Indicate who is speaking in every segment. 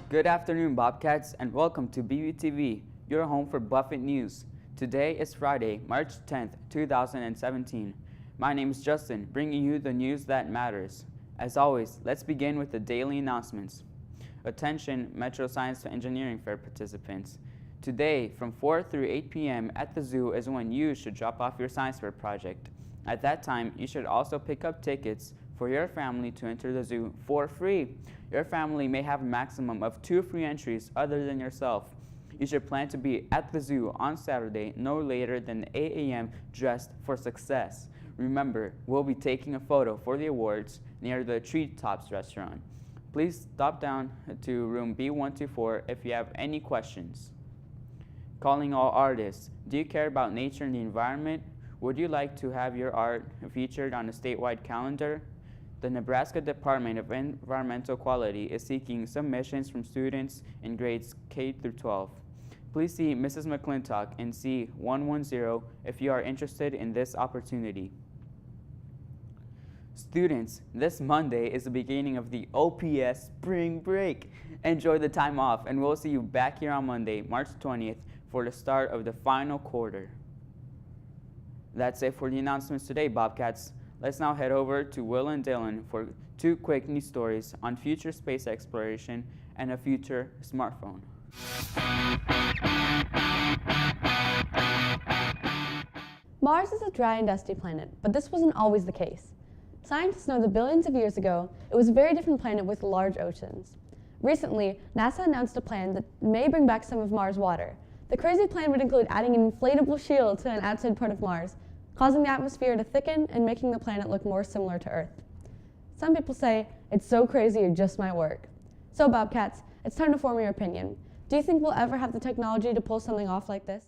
Speaker 1: Good afternoon, Bobcats, and welcome to BBTV, your home for Buffett News. Today is Friday, March 10th, 2017. My name is Justin, bringing you the news that matters. As always, let's begin with the daily announcements. Attention, Metro Science and Engineering Fair participants. Today, from 4 through 8 p.m. at the zoo is when you should drop off your science fair project. At that time, you should also pick up tickets for your family to enter the zoo for free. Your family may have a maximum of 2 free entries other than yourself. You should plan to be at the zoo on Saturday no later than 8 a.m. dressed for success. Remember, we'll be taking a photo for the awards near the Treetops restaurant. Please stop down to room B124 if you have any questions. Calling all artists. Do you care about nature and the environment? Would you like to have your art featured on a statewide calendar? The Nebraska Department of Environmental Quality is seeking submissions from students in grades K through 12. Please see Mrs. McClintock in C110 if you are interested in this opportunity. Students, this Monday is the beginning of the OPS spring break. Enjoy the time off, and we'll see you back here on Monday, March 20th, for the start of the final quarter. That's it for the announcements today, Bobcats. Let's now head over to Will and Dylan for 2 quick news stories on future space exploration and a future smartphone.
Speaker 2: Mars is a dry and dusty planet, but this wasn't always the case. Scientists know that billions of years ago, it was a very different planet with large oceans. Recently, NASA announced a plan that may bring back some of Mars' water. The crazy plan would include adding an inflatable shield to an outside part of Mars, causing the atmosphere to thicken and making the planet look more similar to Earth. Some people say, it's so crazy it just might work. So Bobcats, it's time to form your opinion. Do you think we'll ever have the technology to pull something off like this?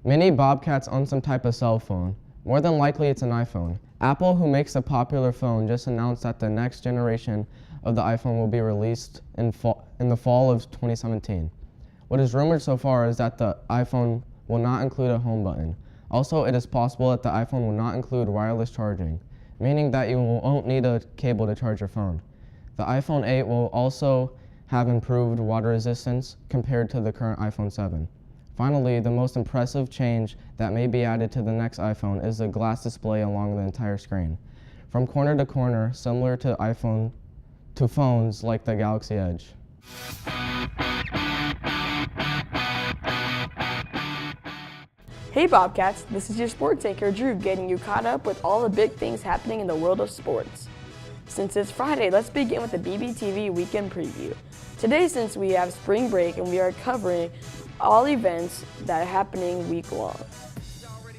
Speaker 3: Many Bobcats own some type of cell phone. More than likely it's an iPhone. Apple, who makes a popular phone, just announced that the next generation of the iPhone will be released in the fall of 2017. What is rumored so far is that the iPhone will not include a home button. Also, it is possible that the iPhone will not include wireless charging, meaning that you won't need a cable to charge your phone. The iPhone 8 will also have improved water resistance compared to the current iPhone 7. Finally, the most impressive change that may be added to the next iPhone is the glass display along the entire screen, from corner to corner, similar to phones like the Galaxy Edge.
Speaker 4: Hey Bobcats, this is your sports anchor Drew getting you caught up with all the big things happening in the world of sports. Since it's Friday, let's begin with the BBTV weekend preview. Today, since we have spring break and we are covering all events that are happening week long.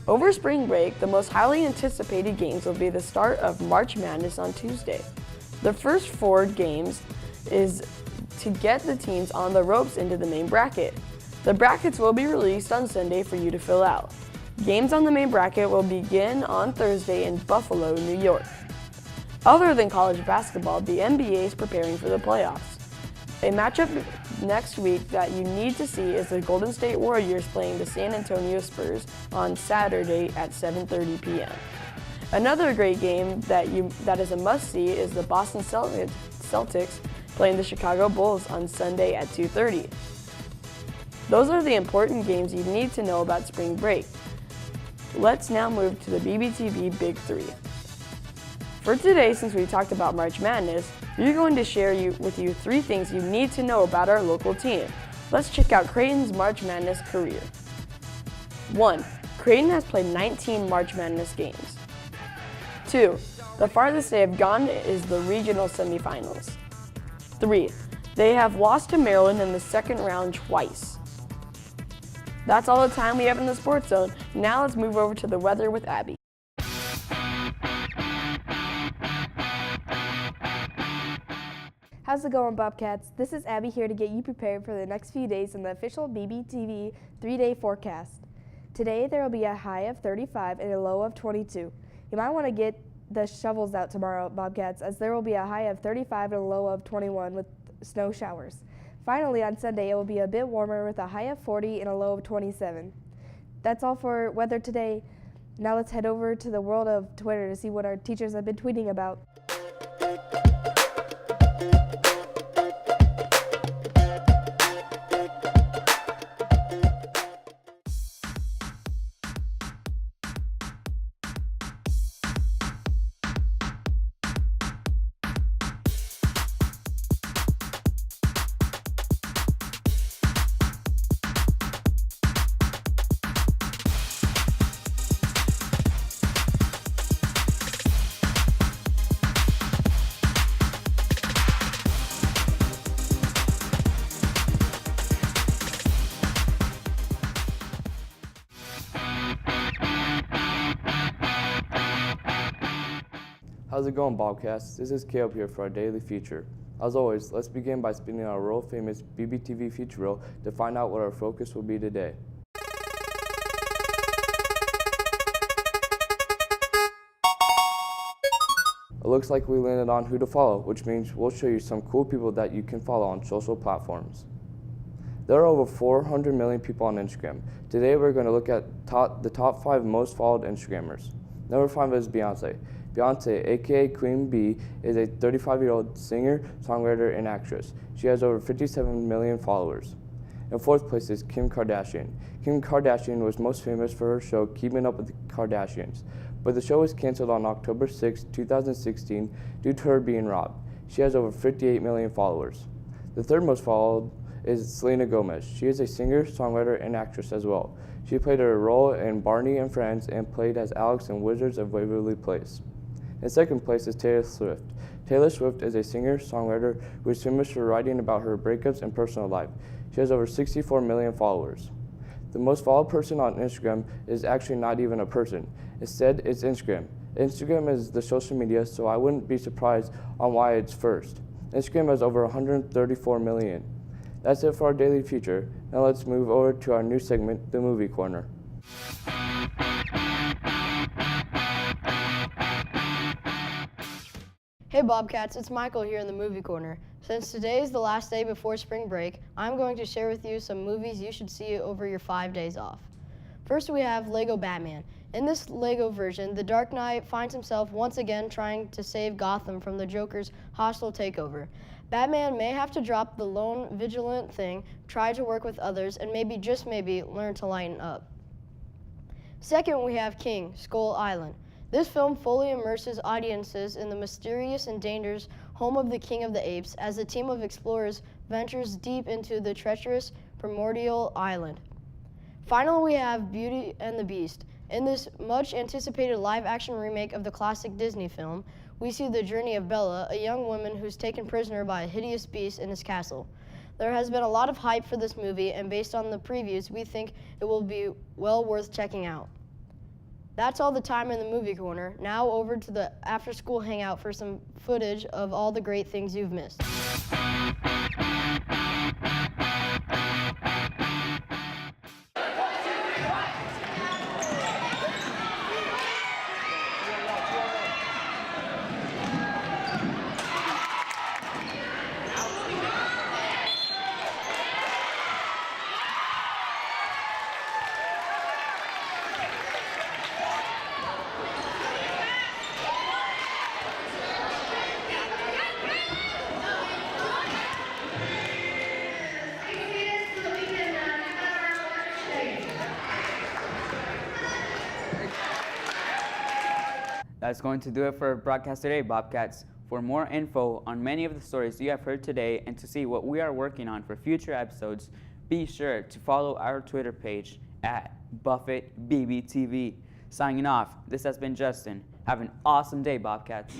Speaker 4: Over spring break, the most highly anticipated games will be the start of March Madness on Tuesday. The first 4 games is to get the teams on the ropes into the main bracket. The brackets will be released on Sunday for you to fill out. Games on the main bracket will begin on Thursday in Buffalo, New York. Other than college basketball, the NBA is preparing for the playoffs. A matchup next week that you need to see is the Golden State Warriors playing the San Antonio Spurs on Saturday at 7:30 p.m. Another great game that is a must-see is the Boston Celtics playing the Chicago Bulls on Sunday at 2:30. Those are the important games you need to know about spring break. Let's now move to the BBTV Big 3. For today, since we talked about March Madness, we're going to share with you 3 things you need to know about our local team. Let's check out Creighton's March Madness career. 1. Creighton has played 19 March Madness games. 2. The farthest they have gone is the regional semifinals. 3. They have lost to Maryland in the second round twice. That's all the time we have in the Sports Zone. Now let's move over to the weather with Abby.
Speaker 5: How's it going, Bobcats? This is Abby here to get you prepared for the next few days in the official BBTV 3-day forecast. Today there will be a high of 35 and a low of 22. You might want to get the shovels out tomorrow, Bobcats, as there will be a high of 35 and a low of 21 with snow showers. Finally, on Sunday, it will be a bit warmer with a high of 40 and a low of 27. That's all for weather today. Now let's head over to the world of Twitter to see what our teachers have been tweeting about.
Speaker 6: How's it going, Bobcats? This is Caleb here for our daily feature. As always, let's begin by spinning our world-famous BBTV feature reel to find out what our focus will be today. It looks like we landed on who to follow, which means we'll show you some cool people that you can follow on social platforms. There are over 400 million people on Instagram. Today we're going to look at the top 5 most followed Instagrammers. Number 5 is Beyonce. Beyonce, aka Queen Bee, is a 35-year-old singer, songwriter, and actress. She has over 57 million followers. In 4th place is Kim Kardashian. Kim Kardashian was most famous for her show Keeping Up with the Kardashians, but the show was canceled on October 6, 2016 due to her being robbed. She has over 58 million followers. The 3rd most followed is Selena Gomez. She is a singer, songwriter, and actress as well. She played a role in Barney and Friends and played as Alex in Wizards of Waverly Place. In 2nd place is Taylor Swift. Taylor Swift is a singer, songwriter who is famous for writing about her breakups and personal life. She has over 64 million followers. The most followed person on Instagram is actually not even a person. Instead, it's Instagram. Instagram is the social media, so I wouldn't be surprised on why it's first. Instagram has over 134 million. That's it for our daily feature. Now let's move over to our new segment, the Movie Corner.
Speaker 7: Hey Bobcats, it's Michael here in the Movie Corner. Since today is the last day before spring break, I'm going to share with you some movies you should see over your 5 days off. First we have Lego Batman. In this Lego version, the Dark Knight finds himself once again trying to save Gotham from the Joker's hostile takeover. Batman may have to drop the lone vigilant thing, try to work with others, and maybe, just maybe, learn to lighten up. Second, we have King, Skull Island. This film fully immerses audiences in the mysterious and dangerous home of the King of the Apes as a team of explorers ventures deep into the treacherous primordial island. Finally, we have Beauty and the Beast. In this much-anticipated live-action remake of the classic Disney film, we see the journey of Bella, a young woman who's taken prisoner by a hideous beast in his castle. There has been a lot of hype for this movie, and based on the previews, we think it will be well worth checking out. That's all the time in the movie corner. Now over to the after-school hangout for some footage of all the great things you've missed.
Speaker 1: That's going to do it for Broadcast Today, Bobcats. For more info on many of the stories you have heard today and to see what we are working on for future episodes, be sure to follow our Twitter page at BuffettBBTV. Signing off, this has been Justin. Have an awesome day, Bobcats.